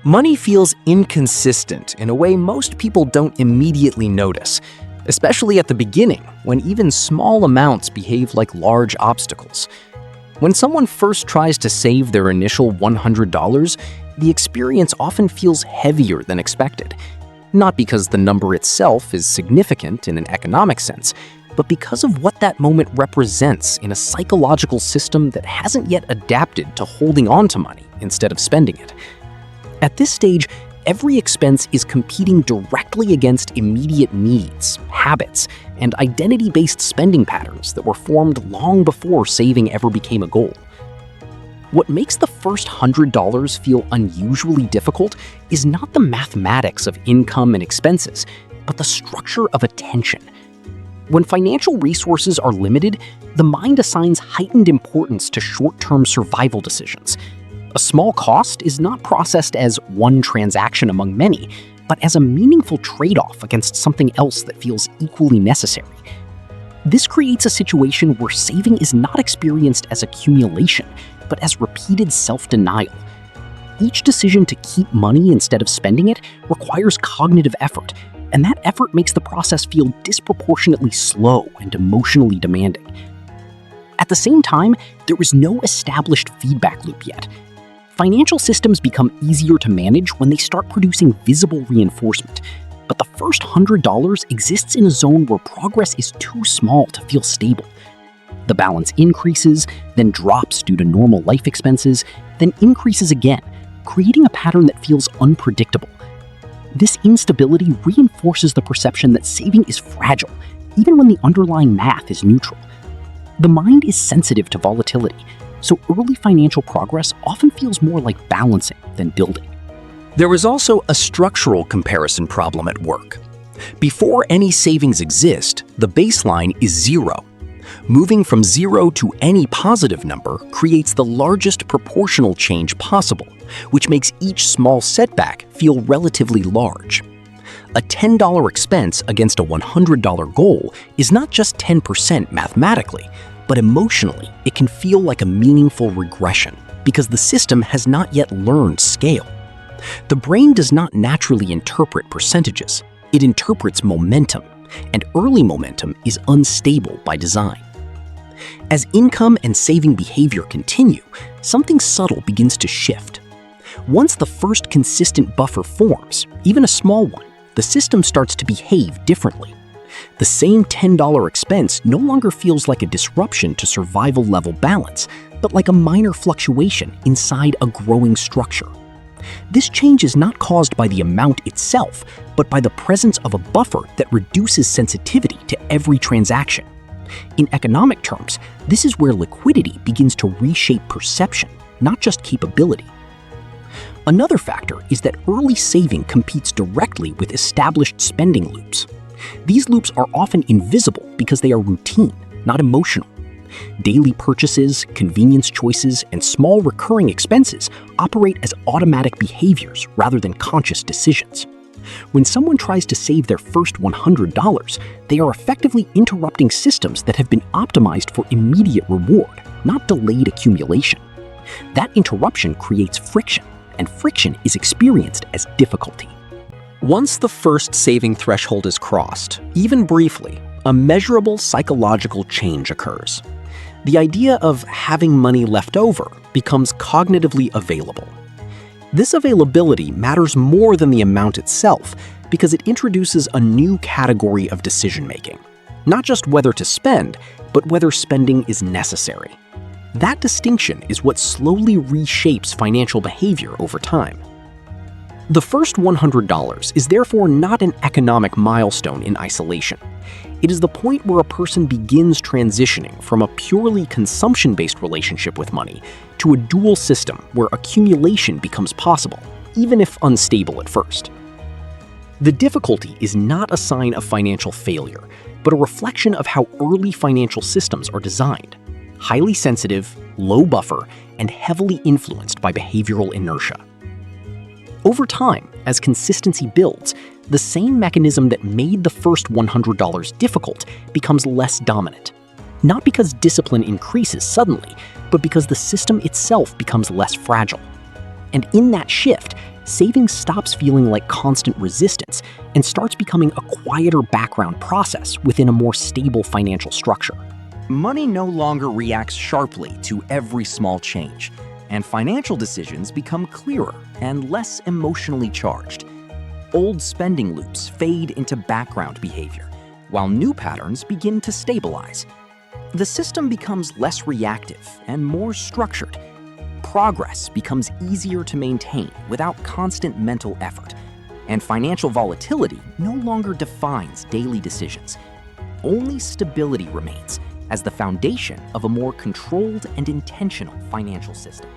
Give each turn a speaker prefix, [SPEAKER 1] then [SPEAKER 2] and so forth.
[SPEAKER 1] Money feels inconsistent in a way most people don't immediately notice, especially at the beginning, when even small amounts behave like large obstacles. When someone first tries to save their initial $100, the experience often feels heavier than expected. Not because the number itself is significant in an economic sense, but because of what that moment represents in a psychological system that hasn't yet adapted to holding on to money instead of spending it. At this stage, every expense is competing directly against immediate needs, habits, and identity-based spending patterns that were formed long before saving ever became a goal. What makes the first $100 feel unusually difficult is not the mathematics of income and expenses, but the structure of attention. When financial resources are limited, the mind assigns heightened importance to short-term survival decisions. A small cost is not processed as one transaction among many, but as a meaningful trade-off against something else that feels equally necessary. This creates a situation where saving is not experienced as accumulation, but as repeated self-denial. Each decision to keep money instead of spending it requires cognitive effort, and that effort makes the process feel disproportionately slow and emotionally demanding. At the same time, there is no established feedback loop yet. Financial systems become easier to manage when they start producing visible reinforcement, but the first $100 exists in a zone where progress is too small to feel stable. The balance increases, then drops due to normal life expenses, then increases again, creating a pattern that feels unpredictable. This instability reinforces the perception that saving is fragile, even when the underlying math is neutral. The mind is sensitive to volatility, so early financial progress often feels more like balancing than building.
[SPEAKER 2] There is also a structural comparison problem at work. Before any savings exist, the baseline is zero. Moving from zero to any positive number creates the largest proportional change possible, which makes each small setback feel relatively large. A $10 expense against a $100 goal is not just 10% mathematically, but emotionally, it can feel like a meaningful regression because the system has not yet learned scale. The brain does not naturally interpret percentages, it interprets momentum, and early momentum is unstable by design. As income and saving behavior continue, something subtle begins to shift. Once the first consistent buffer forms, even a small one, the system starts to behave differently. The same $10 expense no longer feels like a disruption to survival-level balance, but like a minor fluctuation inside a growing structure. This change is not caused by the amount itself, but by the presence of a buffer that reduces sensitivity to every transaction. In economic terms, this is where liquidity begins to reshape perception, not just capability. Another factor is that early saving competes directly with established spending loops. These loops are often invisible because they are routine, not emotional. Daily purchases, convenience choices, and small recurring expenses operate as automatic behaviors rather than conscious decisions. When someone tries to save their first $100, they are effectively interrupting systems that have been optimized for immediate reward, not delayed accumulation. That interruption creates friction, and friction is experienced as difficulty.
[SPEAKER 1] Once the first saving threshold is crossed, even briefly, a measurable psychological change occurs. The idea of having money left over becomes cognitively available. This availability matters more than the amount itself because it introduces a new category of decision-making. Not just whether to spend, but whether spending is necessary. That distinction is what slowly reshapes financial behavior over time. The first $100 is therefore not an economic milestone in isolation. It is the point where a person begins transitioning from a purely consumption-based relationship with money to a dual system where accumulation becomes possible, even if unstable at first. The difficulty is not a sign of financial failure, but a reflection of how early financial systems are designed: highly sensitive, low buffer, and heavily influenced by behavioral inertia. Over time, as consistency builds, the same mechanism that made the first $100 difficult becomes less dominant. Not because discipline increases suddenly, but because the system itself becomes less fragile. And in that shift, saving stops feeling like constant resistance and starts becoming a quieter background process within a more stable financial structure.
[SPEAKER 2] Money no longer reacts sharply to every small change, and financial decisions become clearer and less emotionally charged. Old spending loops fade into background behavior, while new patterns begin to stabilize. The system becomes less reactive and more structured. Progress becomes easier to maintain without constant mental effort, and financial volatility no longer defines daily decisions. Only stability remains as the foundation of a more controlled and intentional financial system.